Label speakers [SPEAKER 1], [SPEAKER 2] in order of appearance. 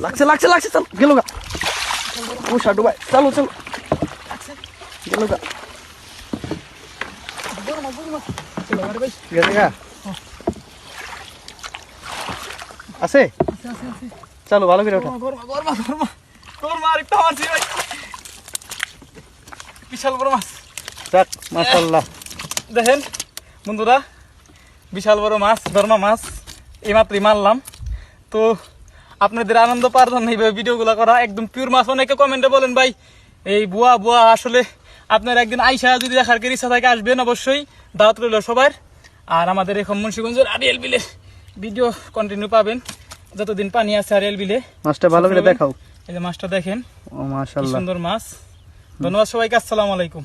[SPEAKER 1] লাগছে লাগছে লাগছে, চল গেল গা। ও সাডু ভাই চলো চলো, গেল গা। গেছে গা আছে, চলো ভালো করে ওঠা।
[SPEAKER 2] বিশাল বড় মাছ,
[SPEAKER 1] যাক মাশাআল্লাহ।
[SPEAKER 2] দেখেন বন্ধুরা, বিশাল বড় মাছ, ধর্মা মাছ এইমাত্রই মারলাম। তো আপনাদের আনন্দ পাওয়ার জন্য এইভাবে ভিডিওগুলো করা, একদম পিওর মাছ। অনেকে কমেন্টে বলেন ভাই এই বুয়া বুয়া, আসলে আপনার একদিন আইসা যদি দেখার ইচ্ছা থাকে আসবেন, অবশ্যই দাওয়াত রইল সবার। আর আমাদের এখন মুন্সিগঞ্জের আরিয়াল বিলে ভিডিও কন্টিনিউ পাবেন যতদিন পানি আছে আরিয়াল বিলে।
[SPEAKER 1] মাছটা ভালো করে দেখাও।
[SPEAKER 2] এই যে মাছটা দেখেন,
[SPEAKER 1] ও মাশাআল্লাহ,
[SPEAKER 2] সুন্দর মাছ। ধন্যবাদ সবাইকে, আসসালামু আলাইকুম।